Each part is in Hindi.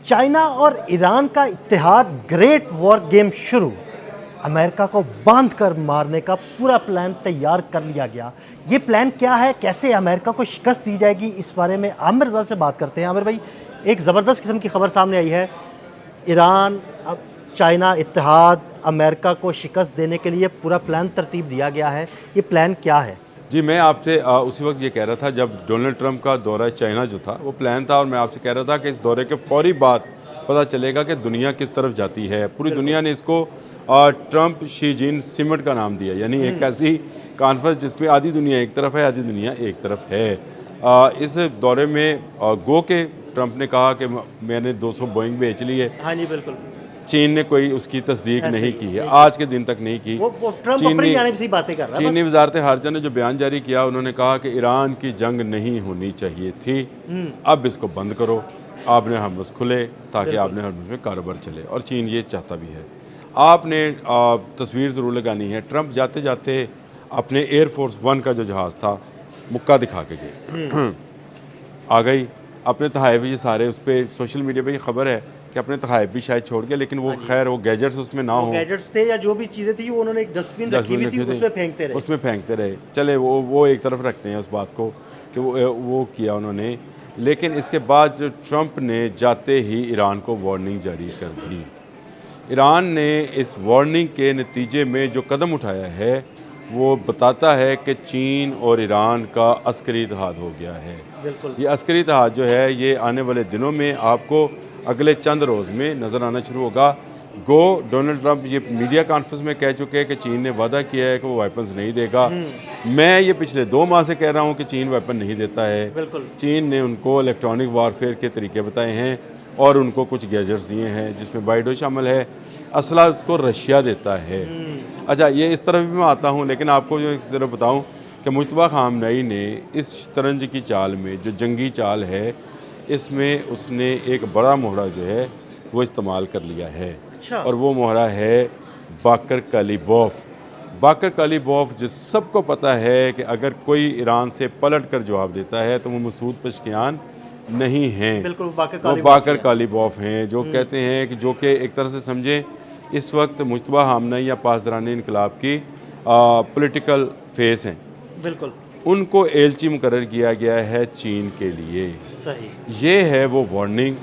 चाइना और ईरान का इत्तेहाद, ग्रेट वॉर गेम शुरू। अमेरिका को बांध कर मारने का पूरा प्लान तैयार कर लिया गया। ये प्लान क्या है, कैसे अमेरिका को शिकस्त दी जाएगी, इस बारे में आमिर रज़ा से बात करते हैं। आमिर भाई, एक ज़बरदस्त किस्म की खबर सामने आई है। ईरान, चाइना इत्तेहाद, अमेरिका को शिकस्त देने के लिए पूरा प्लान तरतीब दिया गया है। ये प्लान क्या है? जी, मैं आपसे उसी वक्त ये कह रहा था जब डोनाल्ड ट्रंप का दौरा चाइना जो था वो प्लान था, और मैं आपसे कह रहा था कि इस दौरे के फौरी बाद पता चलेगा कि दुनिया किस तरफ जाती है। पूरी दुनिया ने इसको ट्रंप शी जिन सिमट का नाम दिया, यानी एक ऐसी कॉन्फ्रेंस जिसमें आधी दुनिया एक तरफ है, आधी दुनिया एक तरफ है। इस दौरे में गो के ट्रंप ने कहा कि मैंने 200 बोइंग बेच ली है। हाँ जी, बिल्कुल। चीन ने कोई उसकी तस्दीक नहीं की है, आज के दिन तक नहीं की। वो ट्रंप अपनी जानिब से ही बातें कर रहा है। चीनी वजारत खारजा ने जो बयान जारी किया, उन्होंने कहा कि ईरान की जंग नहीं होनी चाहिए थी, अब इसको बंद करो, आपने हर्मुज़ खुले ताकि आपने हर्मुज़ में कारोबार चले, और चीन ये चाहता भी है। आपने तस्वीर ज़रूर लगानी है, ट्रंप जाते जाते अपने एयरफोर्स 1 का जो जहाज़ था मुक्का दिखा के गए। आ गई अपने तहाइफ, ये सारे उस पर सोशल मीडिया पे ये खबर है कि अपने तहाइफ भी शायद छोड़ गए, लेकिन वो खैर वो गैजेट्स उसमें ना हो, गैजेट्स थे या जो भी चीज़ें थी वो उन्होंने एक डस्टबिन रखी हुई थी, उसमें फेंकते रहे। चले वो एक तरफ रखते हैं उस बात को कि वो किया उन्होंने। लेकिन इसके बाद जो ट्रंप ने जाते ही ईरान को वार्निंग जारी कर दी। ईरान ने इस वार्निंग के नतीजे में जो कदम उठाया है वो बताता है कि चीन और ईरान का अस्करी इत्तेहाद हो गया है। ये अस्करी इत्तेहाद जो है ये आने वाले दिनों में आपको अगले चंद रोज़ में नज़र आना शुरू होगा। गो डोनाल्ड ट्रंप ये मीडिया कॉन्फ्रेंस में कह चुके हैं कि चीन ने वादा किया है कि वो वेपन्स नहीं देगा। मैं ये पिछले 2 माह से कह रहा हूँ कि चीन वेपन नहीं देता है। चीन ने उनको इलेक्ट्रॉनिक वारफेयर के तरीके बताए हैं और उनको कुछ गैजेट्स दिए हैं जिसमें बाइडो शामिल है। असला उसको रशिया देता है। अच्छा, ये इस तरफ भी मैं आता हूँ, लेकिन आपको जो इस तरफ बताऊँ कि मुश्तबा खामनई ने इस शतरंज की चाल में, जो जंगी चाल है, इसमें उसने एक बड़ा मोहरा जो है वो इस्तेमाल कर लिया है। अच्छा। और वो मोहरा है बाकर कालिबोफ। बाकर कालिबोफ जिस सबको पता है कि अगर कोई ईरान से पलट कर जवाब देता है तो वो मसूद पेशकियान नहीं हैं, बिल्कुल वो बाकर कालिबोफ हैं, जो कहते हैं कि जो कि एक तरह से समझें इस वक्त मुश्तबा खामनई या पासदारानी इनकलाब की पॉलिटिकल फेस हैं। बिल्कुल। उनको एलची मुकर्रर किया गया है चीन के लिए। सही। ये है वो वार्निंग,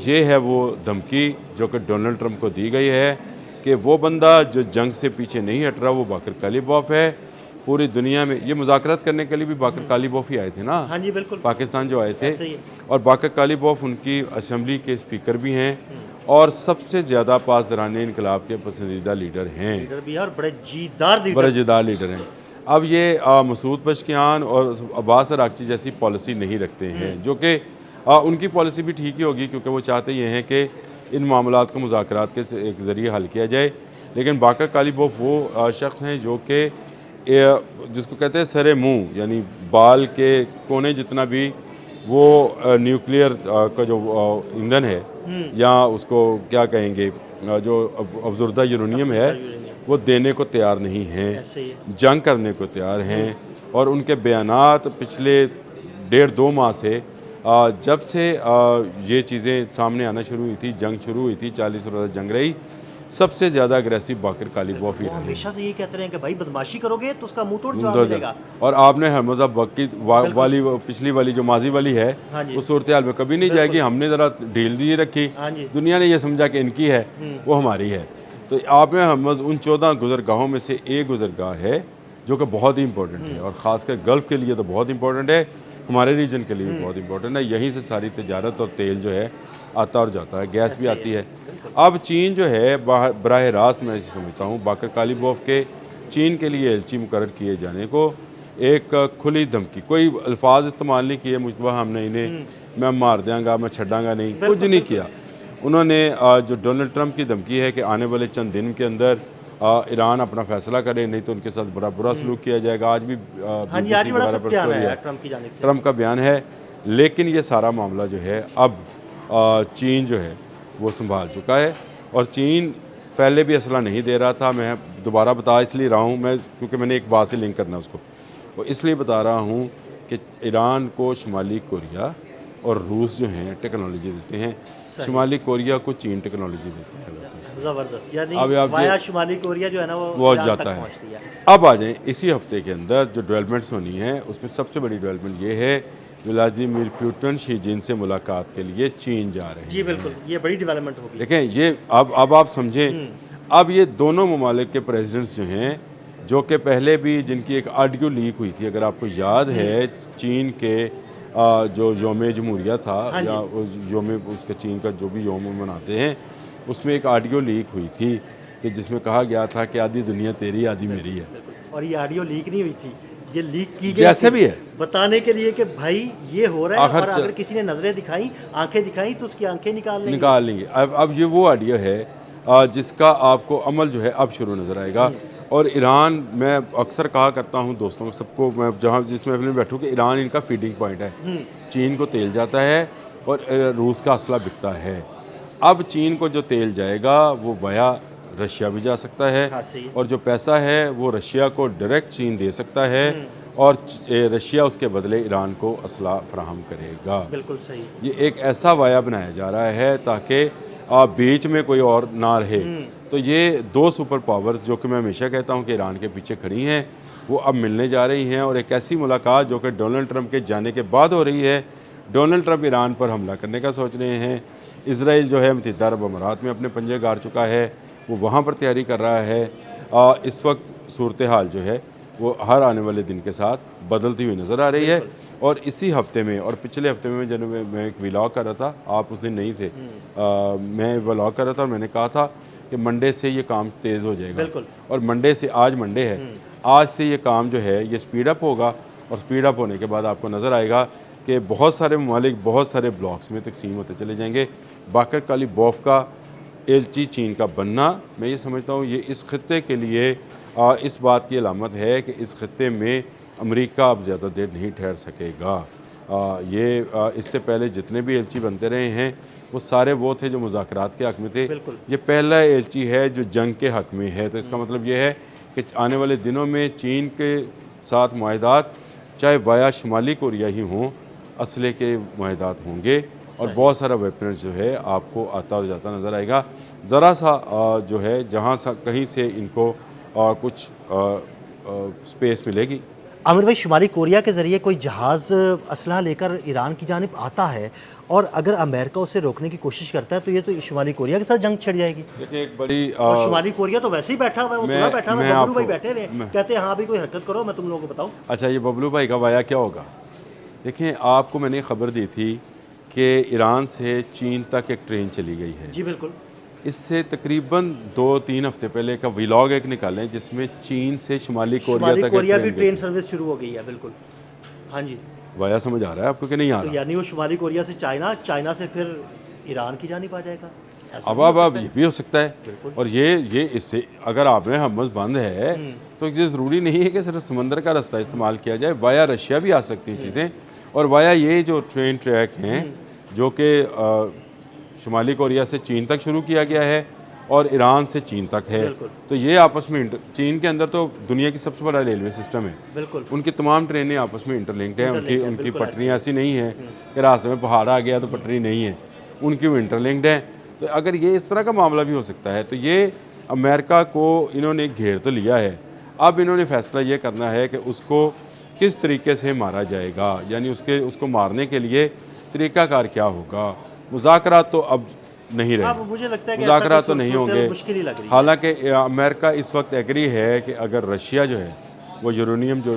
ये है वो धमकी जो कि डोनाल्ड ट्रंप को दी गई है कि वो बंदा जो जंग से पीछे नहीं हट रहा वो बाकर कालिबोफ है। पूरी दुनिया में ये मुज़ाकरात करने के लिए भी बाकर कालिबोफ ही आए थे ना। हाँ जी, बिल्कुल। पाकिस्तान जो आए थे, और बाकर कालिबोफ उनकी असेंबली के स्पीकर भी हैं और सबसे ज़्यादा पासदारानी इनकलाब के पसंदीदा लीडर हैं, और बड़े जीदार लीडर हैं। अब ये मसूद पेशकियान और अब्बास अरागची जैसी पॉलिसी नहीं रखते हैं, जो कि उनकी पॉलिसी भी ठीक ही होगी, क्योंकि वो चाहते ये हैं कि इन मामलात को मुज़ाकरात के ज़रिए हल किया जाए। लेकिन बाकर कालिबोफ वो शख्स हैं जो कि जिसको कहते हैं सरे मुँह, यानी बाल के कोने जितना भी वो न्यूक्लियर का जो ईंधन है, या उसको क्या कहेंगे, जो अफजुर्दा यूरेनियम है, वो देने को तैयार नहीं हैं, जंग करने को तैयार हैं। और उनके बयानात पिछले 1.5-2 माह से जब से ये चीज़ें सामने आना शुरू हुई थी, जंग शुरू हुई थी, 40 रोज़ा जंग रही, सबसे ज़्यादा अग्रेसिव बाकर कालिबोफ ही रहे। हमेशा से ये कहते रहे कि भाई बदमाशी करोगे तो उसका मुंह तोड़ जवाब मिलेगा। और आपने हरमज़ा बकी वाली पिछली वाली जो माजी वाली है, उस सूरत हाल में कभी नहीं जाएगी। हमने ज़रा ढील दी रखी, दुनिया ने यह समझा कि इनकी है, वो हमारी है। तो आप में हरमज़ उन 14 गुजरगाहों में से एक गुजरगाह है जो कि बहुत ही इंपॉर्टेंट है, और ख़ासकर गल्फ़ के लिए तो बहुत इंपॉर्टेंट है, हमारे रीजन के लिए भी बहुत इंपॉर्टेंट है। यहीं से सारी तजारत और तेल जो है आता और जाता है, गैस भी आती है। अब चीन जो है बराह रास्त मैं समझता हूँ बाकर कालिबोफ के चीन के लिए एलची मुकर्रर किए जाने को एक खुली धमकी, कोई अल्फाज इस्तेमाल नहीं किए मुश्तबा खामनई ने, मैं मार देंगा, मैं छड़ांगा नहीं, कुछ नहीं किया उन्होंने। जो डोनाल्ड ट्रंप की धमकी है कि आने वाले चंद दिन के अंदर ईरान अपना फैसला करे, नहीं तो उनके साथ बड़ा बुरा सलूक किया जाएगा। आज भी ट्रंप का बयान है। लेकिन ये सारा मामला जो है अब चीन जो है वो संभाल चुका है, और चीन पहले भी असला नहीं दे रहा था। मैं दोबारा बता इसलिए रहा हूँ, मैं क्योंकि मैंने एक बात से लिंक करना उसको, वो इसलिए बता रहा हूँ कि ईरान को शुमाली कोरिया और रूस जो हैं टेक्नोलॉजी देते हैं। शुमाली कोरिया को चीन टेक्नोलॉजी देती है वापस। ज़बरदस्त, यानी अब आप वाया ये- शुमाली कोरिया जो है ना वो ईरान जाता तक है। पहुंचती है। अब आ जाएं इसी हफ्ते के अंदर जो डेवलपमेंट्स होनी है उसमें सबसे बड़ी डेवलपमेंट ये है व्लादिमीर पुतिन शी जिन से मुलाकात के लिए चीन जा रहे हैं। जी बिल्कुल, ये बड़ी डेवलपमेंट होगी। देखें ये अब आप समझें, अब ये दोनों ममालिक के प्रेसिडेंट्स जो हैं, जो कि पहले भी जिनकी एक ऑडियो लीक हुई थी, अगर आपको याद है, चीन के जो योम जमहूरिया था हाँ या उस योम उसका चीन का जो भी योम मनाते हैं, उसमें एक ऑडियो लीक हुई थी कि जिसमें कहा गया था कि आधी दुनिया तेरी आधी मेरी है। और ये ऑडियो लीक नहीं हुई थी, ये लीक की गई जैसे थी भी है, बताने के लिए कि भाई ये हो रहा है, आखिर और अगर किसी ने नजरें दिखाई, आंखें दिखाई, तो उसकी आंखें निकाल लेंगे। अब ये वो ऑडियो है जिसका आपको अमल जो है अब शुरू नज़र आएगा। और ईरान, मैं अक्सर कहा करता हूँ दोस्तों को, सबको, मैं जहाँ जिस महफिल में बैठूँ, कि ईरान इनका फीडिंग पॉइंट है। चीन को तेल जाता है और रूस का असला बिकता है। अब चीन को जो तेल जाएगा वो वाया रशिया भी जा सकता है, हाँ, सही है। और जो पैसा है वो रशिया को डायरेक्ट चीन दे सकता है, और रशिया उसके बदले ईरान को असला फराहम करेगा। बिल्कुल सही। ये एक ऐसा वाया बनाया जा रहा है ताकि बीच में कोई और ना रहे। तो ये दो सुपर पावर्स, जो कि मैं हमेशा कहता हूँ कि ईरान के पीछे खड़ी हैं, वो अब मिलने जा रही हैं। और एक ऐसी मुलाकात जो कि डोनाल्ड ट्रंप के जाने के बाद हो रही है। डोनाल्ड ट्रंप ईरान पर हमला करने का सोच रहे हैं। इसराइल जो है मुत्तहिदा अरब अमारात में अपने पंजे गाड़ चुका है, वो वहाँ पर तैयारी कर रहा है। इस वक्त सूरत हाल जो है वो हर आने वाले दिन के साथ बदलती हुई नज़र आ रही है। और इसी हफ्ते में और पिछले हफ्ते में जब मैं एक व्लॉग कर रहा था, आप उस दिन नहीं थे, मैं व्लॉग कर रहा था और मैंने कहा था कि मंडे से ये काम तेज़ हो जाएगा। और मंडे से, आज मंडे है, आज से ये काम जो है ये स्पीड अप होगा। और स्पीड अप होने के बाद आपको नज़र आएगा कि बहुत सारे ममालिक बहुत सारे ब्लॉक्स में तकसीम होते चले जाएंगे। बाकर कालीबॉफ का एलची चीन का बनना, मैं ये समझता हूँ ये इस खत्ते के लिए इस बात की अलामत है कि इस खत्ते में अमेरिका अब ज़्यादा देर नहीं ठहर सकेगा। इससे पहले जितने भी एलची बनते रहे हैं वो सारे वो थे जो मुज़ाकरात के हक़ में थे। ये पहला एलची है जो जंग के हक़ में है। तो इसका मतलब ये है कि आने वाले दिनों में चीन के साथ मुआहदात, चाहे वाया शुमाली कोरिया ही हों, असले के मुआहदात होंगे। और बहुत सारा वेपन्स जो है आपको आता और जाता नज़र आएगा। ज़रा सा जो है जहाँ सा कहीं से इनको कुछ स्पेस मिलेगी। आमिर भाई, शुमाली कोरिया के ज़रिए कोई जहाज़ असलहा लेकर ईरान की जानिब आता है, और अगर अमेरिका उसे रोकने की कोशिश करता है, तो ये तो शुमाली कोरिया के साथ जंग छिड़ जाएगी। देखिए, एक बड़ी और शुमाली कोरिया तो वैसे ही बैठा हुआ है, वो पूरा बैठा हुआ है, बबलू भाई बैठे हुए हैं, कहते हैं हाँ भी कोई हरकत करो, मैं तुम लोगों को बताऊँ। अच्छा, ये बबलू भाई का वाया क्या होगा? देखिए, आपको मैंने खबर दी थी कि ईरान से चीन तक एक ट्रेन चली गई है। जी बिल्कुल। इससे तकरीबन 2-3 हफ्ते पहले का व्लॉग एक निकालें जिसमें चीन से शुमाली कोरिया भी ट्रेन सर्विस शुरू हो गई है। बिल्कुल, हाँ जी। वाया समझ आ रहा है आपको कि नहीं आ रहा? तो यानी वो शुमाली कोरिया से चाइना, चाइना से फिर ईरान की जानिब आ जाएगा। अब ये भी हो सकता है। और ये इससे अगर आप में हमस बंद है तो ये ज़रूरी नहीं है कि सिर्फ समंदर का रास्ता इस्तेमाल किया जाए, वाया रशिया भी आ सकती हैं चीज़ें। और वाया ये जो ट्रेन ट्रैक हैं जो कि शुमाली कोरिया से चीन तक शुरू किया गया है और ईरान से चीन तक है, तो ये आपस में चीन के अंदर तो दुनिया की सबसे बड़ा रेलवे सिस्टम है। बिल्कुल। उनकी तमाम ट्रेनें आपस में इंटरलिंक्ड हैं। उनकी पटरियाँ ऐसी नहीं हैं कि रास्ते में पहाड़ आ गया तो पटरी नहीं है, उनकी वो इंटरलिंक्ड है। तो अगर ये इस तरह का मामला भी हो सकता है, तो ये अमेरिका को इन्होंने घेर तो लिया है। अब इन्होंने फैसला ये करना है कि उसको किस तरीके से मारा जाएगा, यानी उसको मारने के लिए तरीक़ाकार क्या होगा। मुज़ाकरात तो अब नहीं रहे, मुझे लगता है कि मुज़ाकरात तो नहीं होंगे। मुश्किल ही लग रही है। हालांकि अमेरिका इस वक्त एग्री है कि अगर रशिया जो है वो यूरेनियम जो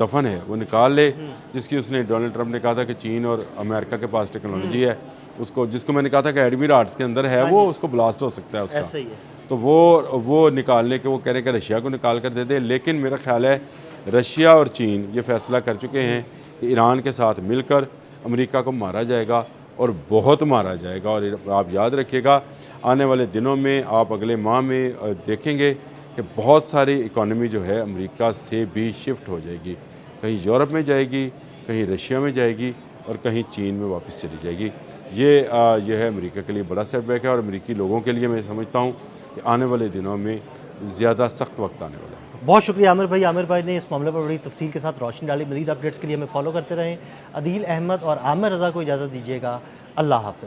दफन है वो निकाल ले, जिसकी डोनाल्ड ट्रंप ने कहा था कि चीन और अमेरिका के पास टेक्नोलॉजी है, उसको जिसको मैंने कहा था कि एडमिराट्स के अंदर है, वो उसको ब्लास्ट हो सकता है उसका। ऐसे ही है। तो वो निकालने के वो कह रहे हैं कि रशिया को निकाल कर दे दे। लेकिन मेरा ख्याल है रशिया और चीन ये फैसला कर चुके हैं कि ईरान के साथ मिलकर अमेरिका को मारा जाएगा, और बहुत मारा जाएगा। और आप याद रखिएगा, आने वाले दिनों में, आप अगले माह में देखेंगे कि बहुत सारी इकॉनमी जो है अमेरिका से भी शिफ्ट हो जाएगी। कहीं यूरोप में जाएगी, कहीं रशिया में जाएगी, और कहीं चीन में वापस चली जाएगी। ये है अमेरिका के लिए बड़ा सेटबैक है। और अमेरिकी लोगों के लिए मैं समझता हूँ कि आने वाले दिनों में ज़्यादा सख्त वक्त आने वाला है। बहुत शुक्रिया आमिर भाई। आमिर भाई ने इस मामले पर बड़ी तफसील के साथ रोशनी डाली। मज़ीद अपडेट्स के लिए हमें फॉलो करते रहें। अदील अहमद और आमिर रज़ा को इजाज़त दीजिएगा। अल्लाह हाफ़िज़।